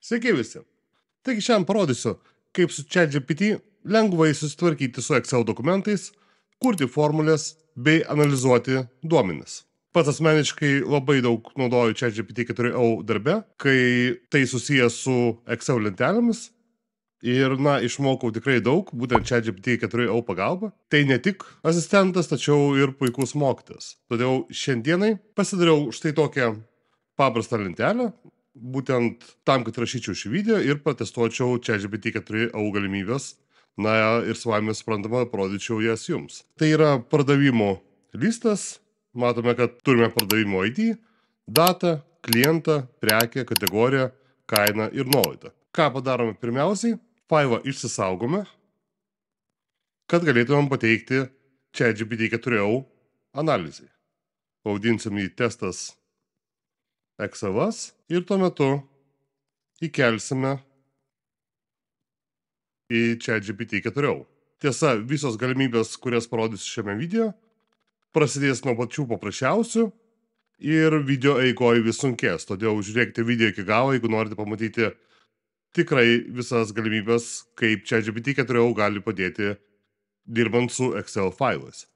Sveiki visi. Taigi šiandien parodysiu, kaip su ChatGPT lengvai susitvarkyti su Excel dokumentais, kurti formulės bei analizuoti duomenis. Pats asmeniškai labai daug naudoju ChatGPT 4o darbe, kai tai susijęs su Excel lentelėmis. Ir, išmokau tikrai daug, būtent ChatGPT 4o pagalba. Tai ne tik asistentas, tačiau ir puikus mokytas. Todėl šiandienai pasidariau štai tokią paprastą lentelę, būtent tam, kad rašyčiau šį video ir patestuočiau ChatGPT 4o galimybės, ir savame suprantama, parodyčiau jas jums. Tai yra pardavimo listas, matome, kad turime pardavimo ID, datą, klientą, prekę, kategoriją, kainą ir nuolaidą. Ką padarome pirmiausiai? Failą išsisaugome, kad galėtumėm pateikti ChatGPT 4o analizai. Pavadinsim jį testas Excelas ir tuo metu įkelsime į ChatGPT 4o. Tiesa, visos galimybės, kurias parodysiu šiame video, prasidės nuo pačių paprasčiausių ir video eigoje vis sunkės. Todėl žiūrėkite video iki galo, jeigu norite pamatyti tikrai visas galimybės, kaip ChatGPT 4o gali padėti dirbant su Excel failais.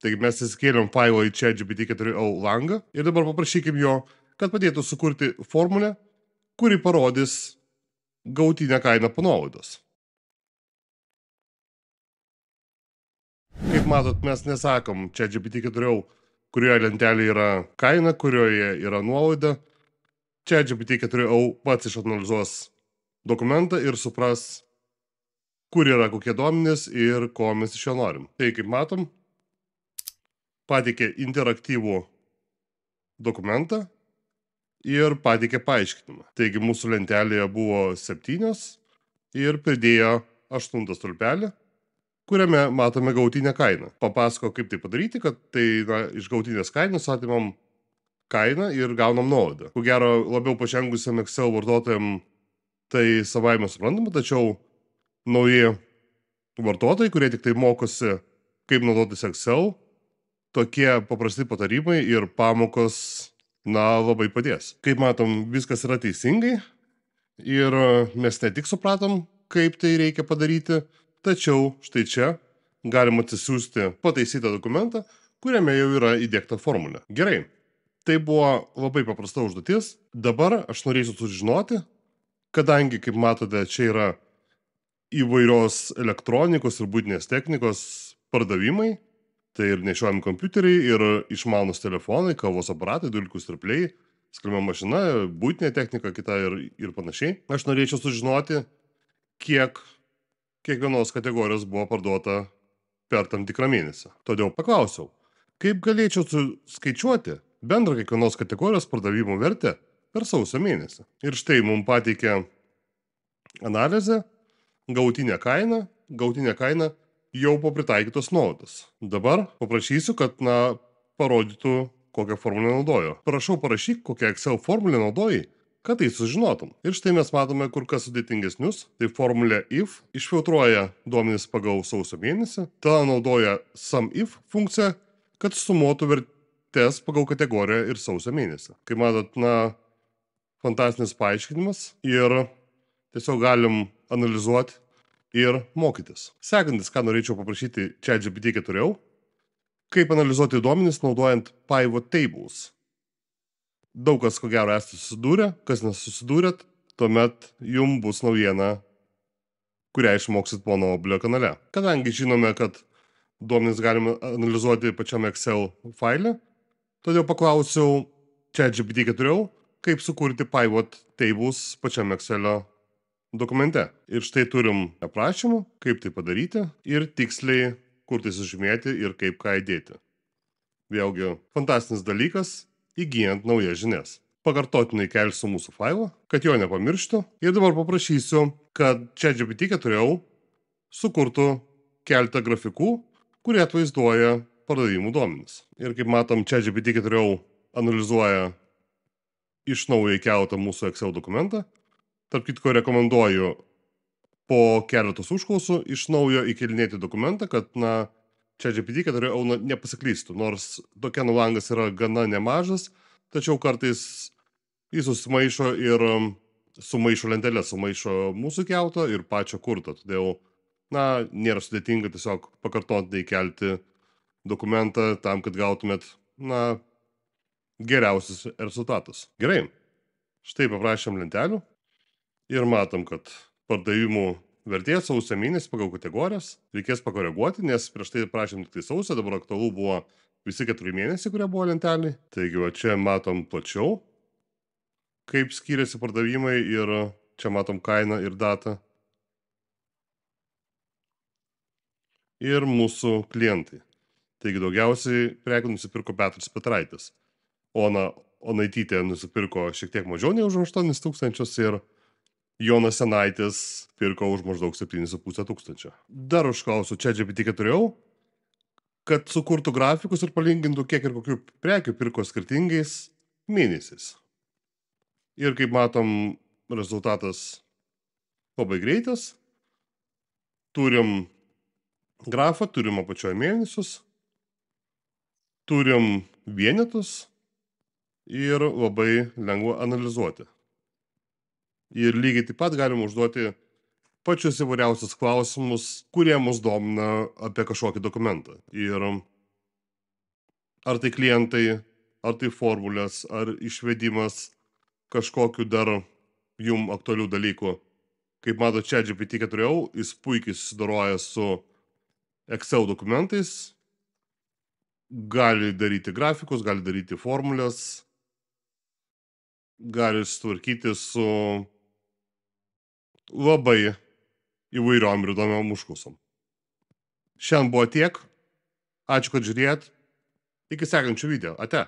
Taigi mes įsikėlėm failą į ChatGPT 4o langą ir dabar paprašykim jo, kad padėtų sukurti formulę, kuri parodys galutinę kainą po nuolaidos. Kaip matot, mes nesakom ChatGPT 4o, kurioje lentelėje yra kaina, kurioje yra nuolaida. ChatGPT 4o pats išanalizuos dokumentą ir supras, kur yra kokie duomenys ir ko mes iš jo norim. Tai kaip matom, pateikė interaktyvų dokumentą ir pateikė paaiškinimą. Taigi mūsų lentelėje buvo 7 ir pridėjo 8 stulpelį, kuriame matome galutinę kainą. Papasako, kaip tai padaryti, kad tai iš galutinės kainos atimam kainą ir gaunam nuolaidą. Ko gero, labiau pažengusiam Excel vartotojam tai savaime suprantama, tačiau nauji vartotojai, kurie tik tai mokosi, kaip naudotis Excel, tokie paprasti patarimai ir pamokos, labai padės. Kaip matom, viskas yra teisingai ir mes ne tik supratom, kaip tai reikia padaryti, tačiau štai čia galima atsisiųsti pataisytą dokumentą, kuriame jau yra įdiegta formulė. Gerai, tai buvo labai paprasta užduotis. Dabar aš norėsiu sužinoti, kadangi, kaip matote, čia yra įvairios elektronikos ir buitinės technikos pardavimai, tai ir nešiojami kompiuteriai, ir išmanūs telefonai, kavos aparatai, dulkių siurbliai, skalbimo mašina, buitinė technika kita ir panašiai. Aš norėčiau sužinoti, kiek kiekvienos kategorijos buvo parduota per tam tikrą mėnesį. Todėl paklausiau, kaip galėčiau skaičiuoti bendrą kiekvienos kategorijos pardavimo vertę per sausio mėnesį. Ir štai mums pateikė analizę, galutinę kainą jau po pritaikytos nuolaidos. Dabar paprašysiu, kad parodytų, kokią formulę naudojo. Prašau, parašyk, kokią Excel formulę naudojai, kad tai sužinotum. Ir štai mes matome kur kas sudėtingesnius. Tai formulė if išfiltruoja duomenis pagal sausio mėnesį, tada naudoja SUMIF funkciją, kad sumuotų vertės pagal kategoriją ir sausio mėnesį. Kaip matot, fantastinis paaiškinimas ir tiesiog galim analizuoti ir mokytis. Sekantis, ką norėčiau paprašyti ChatGPT 4o, kaip analizuoti duomenis naudojant pivot tables. Daug kas, ko gero, esate susidūrę, kas nesusidūrėt, tuomet jums bus naujiena, kurią išmoksit pono Oblio kanale. Kadangi žinome, kad duomenis galime analizuoti pačiame Excel faile, todėl paklausiau ChatGPT 4o, kaip sukurti pivot tables pačiame Excelio dokumente. Ir štai turim aprašymą, kaip tai padaryti ir tiksliai, kur tai sužymėti ir kaip ką įdėti. Vėlgi, fantastinis dalykas, įgyjant naujas žinias. Pakartotinai kelsiu mūsų failą, kad jo nepamirštų. Ir dabar paprašysiu, kad ChatGPT 4o sukurtų keletą grafikų, kurie atvaizduoja pardavimų duomenis. Ir kaip matom, ChatGPT 4o analizuoja iš naujo įkeltą mūsų Excel dokumentą. Tarp kitko rekomenduoju po keletos užklausų iš naujo įkelinėti dokumentą, kad ChatGPT 4o nepasiklystų, nors tokiano langas yra gana nemažas, tačiau kartais jis susimaišo ir sumaišo lenteles, sumaišo mūsų kiautą ir pačią kurtą. Todėl, nėra sudėtinga tiesiog pakartotinai kelti dokumentą tam, kad gautumėt, geriausius rezultatus. Gerai, štai paprašėm lentelių ir matom, kad pardavimų vertė sausio mėnesį pagal kategorijas reikės pakoreguoti, nes prieš tai prašėm tik tai sausio, dabar aktualu buvo visi 4 mėnesiai, kurie buvo lenteliai. Taigi, va čia matom plačiau, kaip skiriasi pardavimai ir čia matom kainą ir datą. Ir mūsų klientai. Taigi daugiausiai prekių nusipirko Petras Petraitis. Ona Onaitytė nusipirko šiek tiek mažiau nei už 8 tūkstančius ir Jonas Senaitis pirko už maždaug 7,5 tūkstančio. Dar užklausiu ChatGPT 4, kad sukurtų grafikus ir palygintų, kiek ir kokių prekių pirko skirtingais mėnesiais. Ir kaip matom, rezultatas labai greitas. Turim grafą, turim apačioje mėnesius, turim vienetus ir labai lengva analizuoti. Ir lygiai taip pat galim užduoti pačius įvairiausius klausimus, kurie mus domina apie kažkokį dokumentą. Ir ar tai klientai, ar tai formulės, ar išvedimas kažkokiu dar jum aktualių dalykų. Kaip mato ChatGPT 4, jis puikiai susidoroja su Excel dokumentais, gali daryti grafikus, gali daryti formulės, gali sutvarkyti su labai įvairiom ir įdomiom užklausom. Šiandien buvo tiek. Ačiū, kad žiūrėjot. Iki sekančių video. Ate.